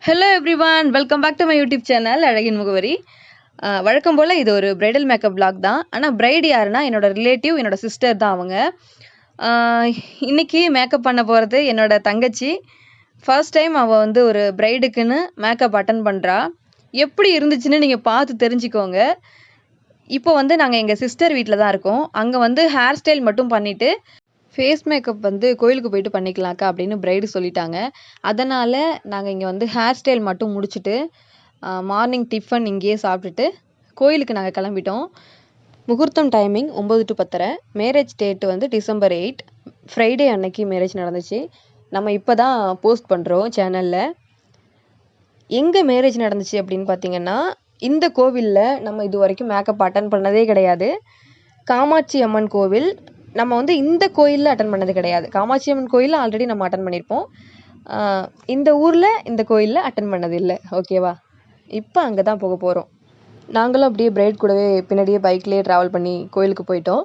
Hello everyone, welcome back to my YouTube channel அழகின் முகவரி. வழக்கம் போல் இது ஒரு பிரைடல் மேக்கப் vlog தான். ஆனால் பிரைடு யாருன்னா என்னோட ரிலேட்டிவ், என்னோட சிஸ்டர் தான் அவங்க. இன்னைக்கு மேக்கப் பண்ண போகிறது என்னோட தங்கச்சி. ஃபர்ஸ்ட் டைம் அவள் வந்து ஒரு பிரைடுக்குன்னு மேக்கப் அட்டன் பண்ணுறா. எப்படி இருந்துச்சுன்னு நீங்கள் பார்த்து தெரிஞ்சுக்கோங்க. இப்போ வந்து நாங்கள் எங்கள் சிஸ்டர் வீட்டில் தான் இருக்கோம். அங்கே வந்து ஹேர் ஸ்டைல் மட்டும் பண்ணிவிட்டு ஃபேஸ் மேக்கப் வந்து கோயிலுக்கு போயிட்டு பண்ணிக்கலாம்க்கா அப்படின்னு பிரைடு சொல்லிட்டாங்க. அதனால் நாங்கள் இங்கே வந்து ஹேர் ஸ்டைல் மட்டும் முடிச்சுட்டு மார்னிங் டிஃபன் இங்கேயே சாப்பிட்டுட்டு கோயிலுக்கு நாங்கள் கிளம்பிட்டோம். முகூர்த்தம் டைமிங் 9 to 10:30. மேரேஜ் டேட் வந்து December 8. ஃப்ரைடே அன்னைக்கு மேரேஜ் நடந்துச்சு. நம்ம இப்போ தான் போஸ்ட் பண்ணுறோம் சேனலில். எங்கே மேரேஜ் நடந்துச்சு அப்படின்னு பார்த்தீங்கன்னா, இந்த கோவிலில் நம்ம இது வரைக்கும் மேக்கப் அட்டன் பண்ணதே கிடையாது. காமாட்சி அம்மன் கோவில். நம்ம வந்து இந்த கோயிலில் அட்டன் பண்ணது கிடையாது. காமாட்சி அம்மன் கோயிலில் ஆல்ரெடி நம்ம அட்டன் பண்ணியிருப்போம். இந்த ஊரில் இந்த கோயிலில் அட்டன் பண்ணது இல்லை. ஓகேவா? இப்போ அங்கே தான் போக போகிறோம். நாங்களும் அப்படியே பிரைட் கூடவே பின்னாடியே பைக்லேயே ட்ராவல் பண்ணி கோயிலுக்கு போயிட்டோம்.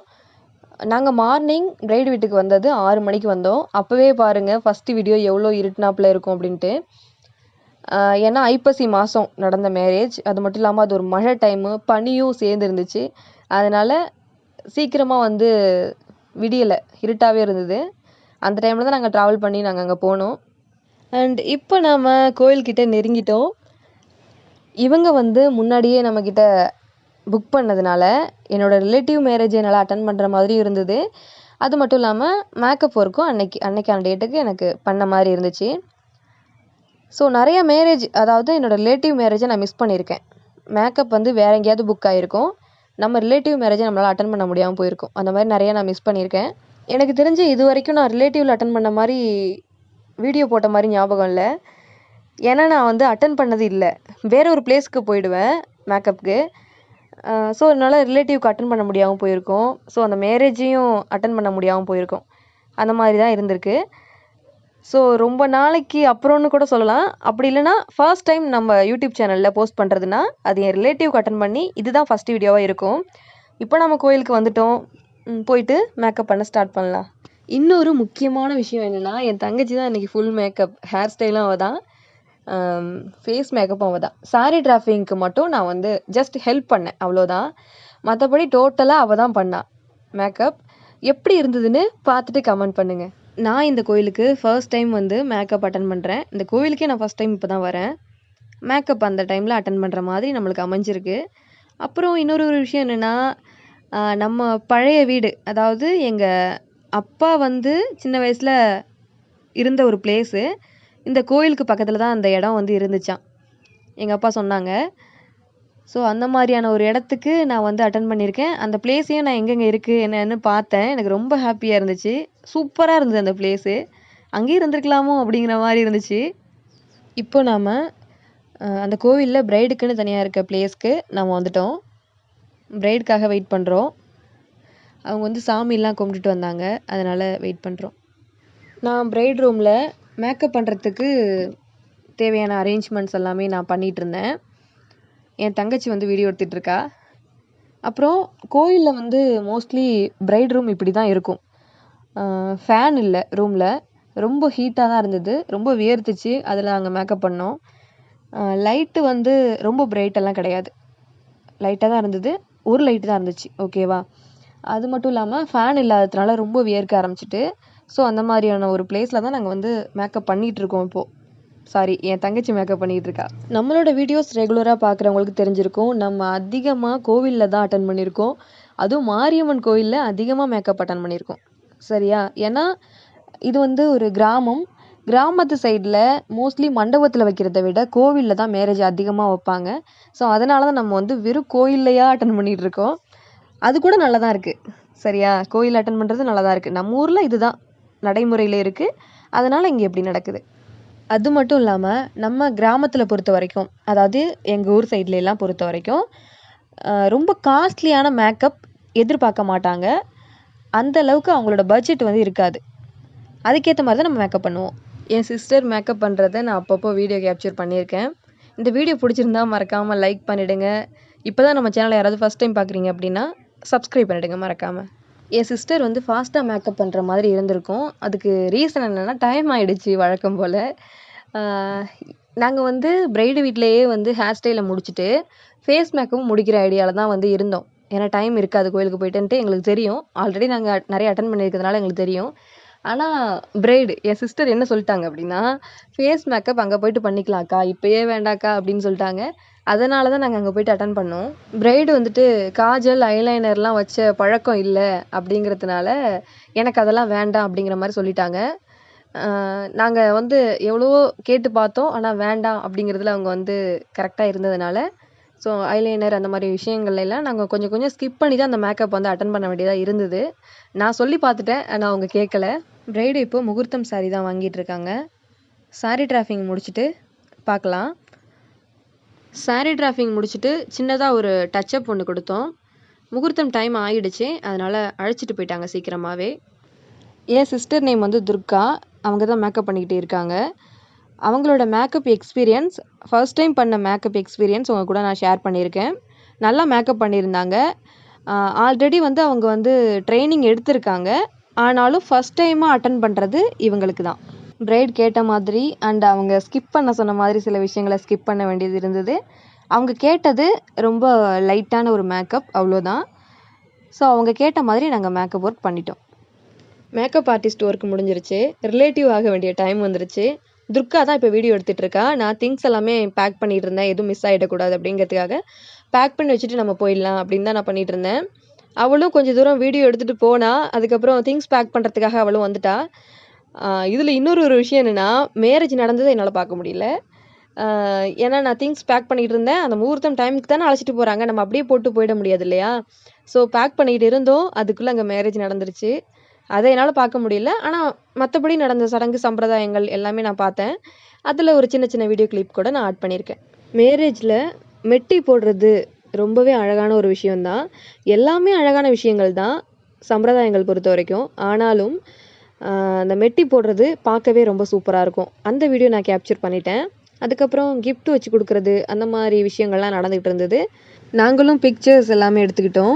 நாங்கள் மார்னிங் பிரைடு வீட்டுக்கு வந்தது 6 மணிக்கு வந்தோம். அப்போவே பாருங்கள் ஃபஸ்ட்டு வீடியோ எவ்வளோ இருட்டுனாப்பில் இருக்கும் அப்படின்ட்டு. ஏன்னா ஐப்பசி மாதம் நடந்த மேரேஜ். அது மட்டும் இல்லாமல் அது ஒரு மழை டைமு, பனியும் சேர்ந்து இருந்துச்சு. அதனால் சீக்கிரமாக வந்து விடியலை, இருட்டாகவே இருந்தது. அந்த டைமில் தான் நாங்கள் ட்ராவல் பண்ணி நாங்கள் அங்கே போனோம். அண்ட் இப்போ நாம் கோயில்கிட்ட நெருங்கிட்டோம். இவங்க வந்து முன்னாடியே நம்மக்கிட்ட புக் பண்ணதுனால என்னோடய ரிலேட்டிவ் மேரேஜ் என்னால் அட்டன் பண்ணுற மாதிரி இருந்தது. அது மட்டும் இல்லாமல் மேக்கப் ஒர்க்கும் அன்னைக்கான டேட்டுக்கு எனக்கு பண்ண மாதிரி இருந்துச்சு. ஸோ நிறைய மேரேஜ், அதாவது என்னோடய ரிலேட்டிவ் மேரேஜை நான் மிஸ் பண்ணியிருக்கேன். மேக்கப் வந்து வேறு எங்கேயாவது புக் ஆகிருக்கும். நம்ம ரிலேட்டிவ் மேரேஜை நம்மளால் அட்டன் பண்ண முடியாமல் போயிருக்கும். அந்த மாதிரி நிறையா நான் மிஸ் பண்ணியிருக்கேன். எனக்கு தெரிஞ்சு இது வரைக்கும் நான் ரிலேட்டிவில் அட்டன் பண்ண மாதிரி வீடியோ போட்ட மாதிரி ஞாபகம் இல்லை. ஏன்னா நான் வந்து அட்டன் பண்ணது இல்லை. வேறு ஒரு பிளேஸ்க்கு போயிடுவேன் மேக்கப்புக்கு. ஸோ அதனால் ரிலேட்டிவ்க்கு அட்டன் பண்ண முடியாமல் போயிருக்கோம். ஸோ அந்த மேரேஜையும் அட்டன் பண்ண முடியாமல் போயிருக்கோம். அந்த மாதிரி தான் இருந்திருக்கு. ஸோ ரொம்ப நாளைக்கு அப்புறம்னு கூட சொல்லலாம். அப்படி இல்லைனா ஃபர்ஸ்ட் டைம் நம்ம யூடியூப் சேனலில் போஸ்ட் பண்ணுறதுனா அது என் ரிலேட்டிவ்க்கு அட்டன் பண்ணி இதுதான் ஃபஸ்ட் வீடியோவாக இருக்கும். இப்போ நம்ம கோயிலுக்கு வந்துட்டோம். போயிட்டு மேக்கப் பண்ண ஸ்டார்ட் பண்ணலாம். இன்னொரு முக்கியமான விஷயம் என்னென்னா, என் தங்கச்சி தான் இன்றைக்கி ஃபுல் மேக்கப். ஹேர் ஸ்டைலும் அவள் தான், ஃபேஸ் மேக்கப்பும் அவள் தான். சாரீ டிராஃபிங்க்கு மட்டும் நான் வந்து ஜஸ்ட் ஹெல்ப் பண்ணேன், அவ்வளோதான். மற்றபடி டோட்டலாக அவள் தான் பண்ணாள் மேக்கப். எப்படி இருந்ததுன்னு பார்த்துட்டு கமெண்ட் பண்ணுங்கள். நான் இந்த கோயிலுக்கு ஃபர்ஸ்ட் டைம் வந்து மேக்கப் அட்டன் பண்ணுறேன். இந்த கோயிலுக்கே நான் ஃபஸ்ட் டைம் இப்போ தான் வரேன். மேக்கப் அந்த டைமில் அட்டன் பண்ணுற மாதிரி நம்மளுக்கு அமைஞ்சிருக்கு. அப்புறம் இன்னொரு விஷயம் என்னென்னா, நம்ம பழைய வீடு, அதாவது எங்கள் அப்பா வந்து சின்ன வயசில் இருந்த ஒரு பிளேஸு, இந்த கோயிலுக்கு பக்கத்தில் தான் அந்த இடம் வந்து இருந்துச்சான், எங்கள் அப்பா சொன்னாங்க. ஸோ அந்த மாதிரியான ஒரு இடத்துக்கு நான் வந்து அட்டன் பண்ணியிருக்கேன். அந்த பிளேஸையும் நான் எங்கெங்கே இருக்குது என்னன்னு பார்த்தேன். எனக்கு ரொம்ப ஹாப்பியாக இருந்துச்சு. சூப்பராக இருந்தது அந்த பிளேஸு. அங்கேயும் இருந்திருக்கலாமோ அப்படிங்கிற மாதிரி இருந்துச்சு. இப்போ நாம் அந்த கோவிலில் பிரைடுக்குன்னு தனியாக இருக்க பிளேஸ்க்கு நம்ம வந்துட்டோம். பிரைடுக்காக வெயிட் பண்ணுறோம். அவங்க வந்து சாமியெல்லாம் கும்பிட்டுட்டு வந்தாங்க, அதனால் வெயிட் பண்ணுறோம். நான் பிரைட் ரூமில் மேக்கப் பண்ணுறதுக்கு தேவையான அரேஞ்ச்மெண்ட்ஸ் எல்லாமே நான் பண்ணிகிட்ருந்தேன். என் தங்கச்சி வந்து வீடியோ எடுத்துகிட்ருக்கா. அப்புறம் கோயிலில் வந்து மோஸ்ட்லி பிரைட் ரூம் இப்படி தான் இருக்கும். ஃபேன் இல்லை ரூமில். ரொம்ப ஹீட்டாக தான் இருந்தது. ரொம்ப வேர்த்துச்சு. அதில் நாங்கள் மேக்கப் பண்ணோம். லைட்டு வந்து ரொம்ப பிரைட்டெல்லாம் கிடையாது, லைட்டாக தான் இருந்தது. ஒரு லைட்டு தான் இருந்துச்சு. ஓகேவா? அது மட்டும் இல்லாமல் ஃபேன் இல்லாததுனால ரொம்ப வேர்க்க ஆரம்பிச்சிட்டு. ஸோ அந்த மாதிரியான ஒரு பிளேஸில் தான் நாங்கள் வந்து மேக்கப் பண்ணிகிட்ருக்கோம் இப்போது. சாரி, என் தங்கச்சி மேக்கப் பண்ணிகிட்டு இருக்கா. நம்மளோட வீடியோஸ் ரெகுலராக பார்க்குறவங்களுக்கு தெரிஞ்சிருக்கும், நம்ம அதிகமாக கோவிலில் தான் அட்டன் பண்ணியிருக்கோம். அதுவும் மாரியம்மன் கோவிலில் அதிகமாக மேக்கப் அட்டன் பண்ணியிருக்கோம். சரியா? ஏன்னா இது வந்து ஒரு கிராமத்து சைடில் மோஸ்ட்லி மண்டபத்தில் வைக்கிறத விட கோவிலில் தான் மேரேஜ் அதிகமாக வைப்பாங்க. ஸோ அதனால தான் நம்ம வந்து வெறும் கோயில்லையா அட்டன் பண்ணிகிட்ருக்கோம். அது கூட நல்லா தான் இருக்குது. சரியா? கோயில் அட்டன் பண்ணுறது நல்லா தான் இருக்குது. நம்ம ஊரில் இதுதான் நடைமுறையில் இருக்குது. அதனால் இங்கே எப்படி நடக்குது. அது மட்டும் இல்லாமல் நம்ம கிராமத்தில் பொறுத்த வரைக்கும், அதாவது எங்கள் ஊர் சைட்லலாம் பொறுத்த வரைக்கும் ரொம்ப காஸ்ட்லியான மேக்கப் எதிர்பார்க்க மாட்டாங்க. அந்த அளவுக்கு அவங்களோட பட்ஜெட் வந்து இருக்காது. அதுக்கேற்ற மாதிரி தான் நம்ம மேக்கப் பண்ணுவோம். என் சிஸ்டர் மேக்கப் பண்ணுறதை நான் அப்பப்போ வீடியோ கேப்சர் பண்ணியிருக்கேன். இந்த வீடியோ பிடிச்சிருந்தா மறக்காமல் லைக் பண்ணிவிடுங்க. இப்போ தான் நம்ம சேனலை யாராவது ஃபஸ்ட் டைம் பார்க்குறீங்க அப்படின்னா சப்ஸ்கிரைப் பண்ணிவிடுங்க மறக்காமல். என் சிஸ்டர் வந்து ஃபாஸ்ட்டாக மேக்கப் பண்ணுற மாதிரி இருந்திருக்கும். அதுக்கு ரீசன் என்னென்னா, டைம் ஆகிடுச்சு வழக்கம் போல். நாங்கள் வந்து பிரைடு வீட்டிலேயே வந்து ஹேர் ஸ்டைலை முடிச்சுட்டு ஃபேஸ் மேக்கப்பும் முடிக்கிற ஐடியாவில் தான் வந்து இருந்தோம். ஏன்னா டைம் இருக்காது கோயிலுக்கு போயிட்டுன்ட்டு எங்களுக்கு தெரியும். ஆல்ரெடி நாங்கள் நிறைய அட்டன் பண்ணியிருக்கிறதுனால எங்களுக்கு தெரியும். ஆனால் பிரைடு என் சிஸ்டர் என்ன சொல்லிட்டாங்க அப்படின்னா, ஃபேஸ் மேக்கப் அங்கே போயிட்டு பண்ணிக்கலாம்க்கா, இப்போயே வேண்டாக்கா அப்படின்னு சொல்லிட்டாங்க. அதனால தான் நாங்கள் அங்கே போயிட்டு அட்டன் பண்ணோம். பிரைடு வந்துட்டு காஜல் ஐலைனர்லாம் வச்ச பழக்கம் இல்லை அப்படிங்கிறதுனால எனக்கு அதெல்லாம் வேண்டாம் அப்படிங்கிற மாதிரி சொல்லிட்டாங்க. நாங்கள் வந்து எவ்வளவோ கேட்டு பார்த்தோம். ஆனால் வேண்டாம் அப்படிங்கிறதுல அவங்க வந்து கரெக்டாக இருந்ததுனால, ஸோ ஐலைனர் அந்த மாதிரி விஷயங்கள்ல எல்லாம் நாங்கள் கொஞ்சம் கொஞ்சம் ஸ்கிப் பண்ணி தான் அந்த மேக்கப் வந்து அட்டன் பண்ண வேண்டியதாக இருந்தது. நான் சொல்லி பார்த்துட்டேன், ஆனால் அவங்க கேட்கல. பிரைடு இப்போ முகூர்த்தம் சாரி தான் வாங்கிட்டு இருக்காங்க. சாரி டிராஃபிங் முடிச்சுட்டு பார்க்கலாம். சாரி டிராஃபிங் முடிச்சுட்டு சின்னதாக ஒரு டச்சப் ஒன்று கொடுத்தோம். முகூர்த்தம் டைம் ஆகிடுச்சு, அதனால் அழைச்சிட்டு போயிட்டாங்க சீக்கிரமாகவே. என் சிஸ்டர் நேம் வந்து துர்கா. அவங்க தான் மேக்கப் பண்ணிக்கிட்டு இருக்காங்க. அவங்களோட மேக்கப் எக்ஸ்பீரியன்ஸ், ஃபர்ஸ்ட் டைம் பண்ண மேக்கப் எக்ஸ்பீரியன்ஸ் உங்கள் கூட நான் ஷேர் பண்ணியிருக்கேன். நல்லா மேக்கப் பண்ணியிருந்தாங்க. ஆல்ரெடி வந்து அவங்க வந்து ட்ரைனிங் எடுத்திருக்காங்க. ஆனாலும் ஃபஸ்ட் டைமாக அட்டன் பண்ணுறது இவங்களுக்கு தான். பிரைட் கேட்ட மாதிரி அண்ட் அவங்க ஸ்கிப் பண்ண சொன்ன மாதிரி சில விஷயங்களை ஸ்கிப் பண்ண வேண்டியது இருந்தது. அவங்க கேட்டது ரொம்ப லைட்டான ஒரு மேக்கப், அவ்வளோதான். ஸோ அவங்க கேட்ட மாதிரி நாங்கள் மேக்கப் ஒர்க் பண்ணிட்டோம். மேக்கப் ஆர்டிஸ்ட் ஒர்க் முடிஞ்சிருச்சு. ரிலேட்டிவ் ஆக வேண்டிய டைம் வந்துருச்சு. துர்கா தான் இப்போ வீடியோ எடுத்துகிட்டு இருக்கா. நான் திங்ஸ் எல்லாமே பேக் பண்ணிகிட்டு இருந்தேன், எதுவும் மிஸ் ஆகிடக்கூடாது அப்படிங்கிறதுக்காக. பேக் பண்ணி வச்சுட்டு நம்ம போயிடலாம் அப்படின்னு தான் நான் பண்ணிகிட்டு இருந்தேன். அவளும் கொஞ்சம் தூரம் வீடியோ எடுத்துகிட்டு போனா. அதுக்கப்புறம் திங்ஸ் பேக் பண்ணுறதுக்காக அவளும் வந்துட்டா. இதில் இன்னொரு ஒரு விஷயம் என்னென்னா, மேரேஜ் நடந்ததை என்னால் பார்க்க முடியல. ஏன்னா நான் திங்ஸ் பேக் பண்ணிகிட்டு இருந்தேன். அந்த முகூர்த்தம் டைமுக்கு தானே அழைச்சிட்டு போகிறாங்க, நம்ம அப்படியே போட்டு போயிட முடியாது இல்லையா? ஸோ பேக் பண்ணிக்கிட்டு இருந்தோம். அதுக்குள்ளே அங்கே மேரேஜ் நடந்துருச்சு. அதை என்னால் பார்க்க முடியல. ஆனால் மற்றபடி நடந்த சடங்கு சம்பிரதாயங்கள் எல்லாமே நான் பார்த்தேன். அதில் ஒரு சின்ன சின்ன வீடியோ கிளிப் கூட நான் ஆட் பண்ணியிருக்கேன். மேரேஜில் மெட்டி போடுறது ரொம்பவே அழகான ஒரு விஷயந்தான். எல்லாமே அழகான விஷயங்கள் தான் சம்பிரதாயங்கள் பொறுத்த வரைக்கும். ஆனாலும் அந்த மெட்டி போடுறது பார்க்கவே ரொம்ப சூப்பராக இருக்கும். அந்த வீடியோ நான் கேப்சர் பண்ணிட்டேன். அதுக்கப்புறம் கிஃப்ட் வச்சு கொடுக்குறது அந்த மாதிரி விஷயங்கள்லாம் நடந்துகிட்டு இருந்தது. நாங்களும் பிக்சர்ஸ் எல்லாமே எடுத்துக்கிட்டோம்.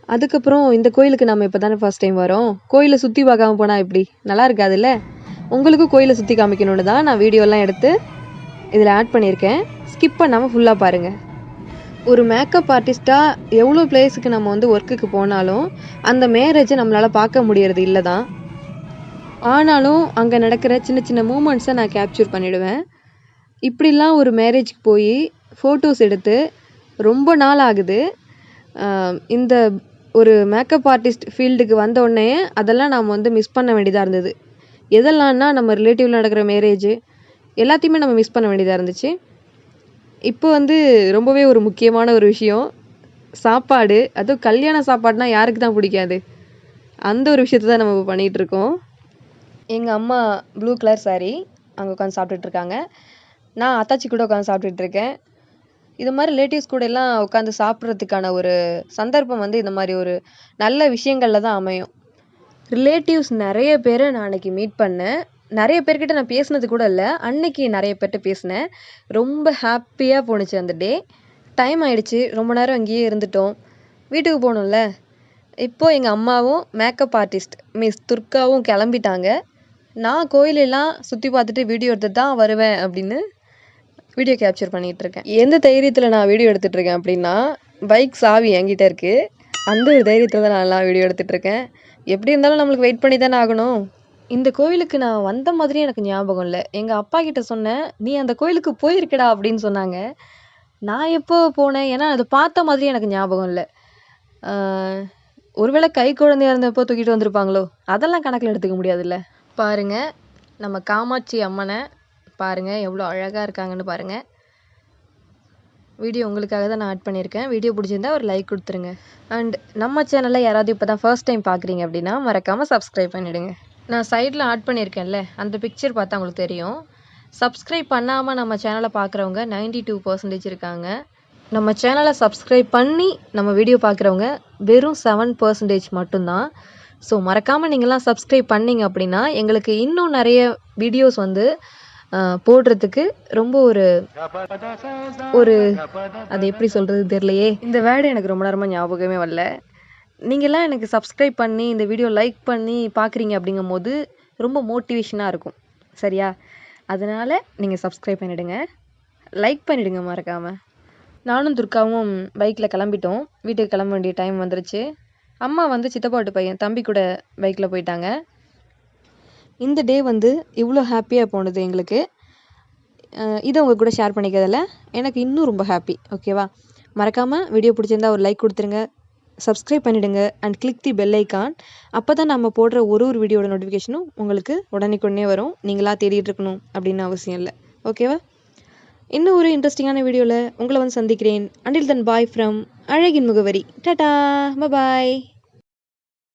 அதுக்கப்புறம் இந்த கோயிலுக்கு நம்ம இப்போ தானே ஃபர்ஸ்ட் டைம் வரோம். கோயிலை சுற்றி பார்க்காம போனால் எப்படி நல்லா இருக்காதுல்ல? உங்களுக்கும் கோயிலை சுற்றி காமிக்கணுன்னு தான் நான் வீடியோலாம் எடுத்து இதில் ஆட் பண்ணியிருக்கேன். ஸ்கிப் பண்ணாமல் ஃபுல்லாக பாருங்கள். ஒரு மேக்கப் ஆர்டிஸ்ட்டாக எவ்வளோ பிளேஸுக்கு நம்ம வந்து ஒர்க்குக்கு போனாலும் அந்த மேரேஜை நம்மளால் பார்க்க முடியறது இல்லை தான். ஆனாலும் அங்கே நடக்கிற சின்ன சின்ன மூமெண்ட்ஸை நான் கேப்சர் பண்ணிவிடுவேன். இப்படிலாம் ஒரு மேரேஜ்க்கு போய் ஃபோட்டோஸ் எடுத்து ரொம்ப நாள் ஆகுது. இந்த ஒரு மேக்கப் ஆர்டிஸ்ட் ஃபீல்டுக்கு வந்த உடனே அதெல்லாம் நாம் வந்து மிஸ் பண்ண வேண்டியதாக இருந்தது. எதெல்லாம்னா நம்ம ரிலேட்டிவில் நடக்கிற மேரேஜ் எல்லாத்தையுமே நம்ம மிஸ் பண்ண வேண்டியதாக இருந்துச்சு. இப்போ வந்து ரொம்பவே ஒரு முக்கியமான ஒரு விஷயம், சாப்பாடு. அதுவும் கல்யாண சாப்பாடுனா யாருக்கு தான் பிடிக்காது? அந்த ஒரு விஷயத்தை தான் நம்ம இப்போ பண்ணிகிட்ருக்கோம். எங்கள் அம்மா ப்ளூ கலர் சாரீ அங்கே உட்காந்து சாப்பிட்டுட்ருக்காங்க. நான் அத்தாச்சி கூட உட்காந்து சாப்பிட்டுட்ருக்கேன். இது மாதிரி ரிலேட்டிவ்ஸ் கூட எல்லாம் உட்காந்து சாப்பிட்றதுக்கான ஒரு சந்தர்ப்பம் வந்து இந்த மாதிரி ஒரு நல்ல விஷயங்களில் தான் அமையும். ரிலேட்டிவ்ஸ் நிறைய பேரை நான் அன்றைக்கி மீட் பண்ணேன். நிறைய பேர்கிட்ட நான் பேசினது கூட இல்லை, அன்னைக்கு நிறைய பேர்கிட்ட பேசினேன். ரொம்ப ஹாப்பியாக போணுச்சு அந்த டே. டைம் ஆகிடுச்சு, ரொம்ப நேரம் அங்கேயே இருந்துட்டோம். வீட்டுக்கு போகணும்ல. இப்போது எங்கள் அம்மாவும் மேக்கப் ஆர்டிஸ்ட் மிஸ் துர்காவும் கிளம்பிட்டாங்க. நான் கோயிலெல்லாம் சுற்றி பார்த்துட்டு வீடியோ எடுத்துட்டு தான் வருவேன் அப்படின்னு வீடியோ கேப்சர் பண்ணிகிட்ருக்கேன். எந்த தைரியத்தில் நான் வீடியோ எடுத்துகிட்ருக்கேன் அப்படின்னா, பைக் சாவி என்கிட்ட இருக்குது. அந்த ஒரு தைரியத்தில் தான் நான் எல்லாம் வீடியோ எடுத்துகிட்ருக்கேன். எப்படி இருந்தாலும் நம்மளுக்கு வெயிட் பண்ணி தானே ஆகணும். இந்த கோவிலுக்கு நான் வந்த மாதிரியே எனக்கு ஞாபகம் இல்லை. எங்கள் அப்பா கிட்ட சொன்னேன், நீ அந்த கோயிலுக்கு போயிருக்கடா அப்படின்னு சொன்னாங்க. நான் எப்போ போனேன், ஏன்னா அதை பார்த்த மாதிரியே எனக்கு ஞாபகம் இல்லை. ஒருவேளை கை குழந்தையாக இருந்தப்போ தூக்கிட்டு வந்திருப்பாங்களோ, அதெல்லாம் கணக்கில் எடுத்துக்க முடியாதுல்ல. பாருங்கள், நம்ம காமாட்சி அம்மனை பாருங்கள் எவ்வளோ அழகாக இருக்காங்கன்னு பாருங்கள். வீடியோ உங்களுக்காக தான் நான் ஆட் பண்ணியிருக்கேன். வீடியோ பிடிச்சிருந்தா ஒரு லைக் கொடுத்துருங்க. அண்ட் நம்ம சேனலில் யாராவது இப்போ தான் ஃபர்ஸ்ட் டைம் பார்க்குறீங்க அப்படின்னா மறக்காமல் சப்ஸ்கிரைப் பண்ணிவிடுங்க. நான் சைடில் ஆட் பண்ணியிருக்கேன்ல, அந்த பிக்சர் பார்த்தா உங்களுக்கு தெரியும். சப்ஸ்கிரைப் பண்ணாமல் நம்ம சேனலை பார்க்குறவங்க 92% இருக்காங்க. நம்ம சேனலை சப்ஸ்கிரைப் பண்ணி நம்ம வீடியோ பார்க்குறவங்க வெறும் 7% மட்டும்தான். ஸோ மறக்காமல் நீங்கள்லாம் சப்ஸ்கிரைப் பண்ணிங்க அப்படின்னா எங்களுக்கு இன்னும் நிறைய வீடியோஸ் வந்து போடுறதுக்கு ரொம்ப ஒரு அது எப்படி சொல்கிறது தெரியலையே. இந்த வேர்டு எனக்கு ரொம்ப நேரமாக ஞாபகமே வரல. நீங்கள்லாம் எனக்கு சப்ஸ்கிரைப் பண்ணி இந்த வீடியோ லைக் பண்ணி பார்க்குறீங்க அப்படிங்கும் போது ரொம்ப மோட்டிவேஷனாக இருக்கும். சரியா? அதனால் நீங்கள் சப்ஸ்கிரைப் பண்ணிவிடுங்க, லைக் பண்ணிவிடுங்க மறக்காமல். நானும் துர்காவும் பைக்கில் கிளம்பிட்டோம். வீட்டுக்கு கிளம்ப வேண்டிய டைம் வந்துருச்சு. அம்மா வந்து சித்தப்பாட்டு பையன் தம்பி கூட பைக்கில் போயிட்டாங்க. இந்த டே வந்து இவ்வளோ ஹாப்பியாக போனது எங்களுக்கு. இதை உங்கள் கூட ஷேர் பண்ணிக்கிறதில்ல எனக்கு இன்னும் ரொம்ப ஹாப்பி. ஓகேவா? மறக்காமல் வீடியோ பிடிச்சிருந்தா ஒரு லைக் கொடுத்துருங்க, சப்ஸ்கிரைப் பண்ணிவிடுங்க and click the bell icon. அப்போ தான் நம்ம போடுற ஒரு வீடியோட நோட்டிஃபிகேஷனும் உங்களுக்கு உடனே வரும். நீங்களாக தேடிட்டு இருக்கணும் அப்படின்னு அவசியம் இல்லை. ஓகேவா? இன்னும் ஒரு இன்ட்ரெஸ்டிங்கான வீடியோவில் உங்களை வந்து சந்திக்கிறேன். அண்டில் தென் பாய் ஃப்ரம் அழகின் முகவரி. டாடா, பாய்.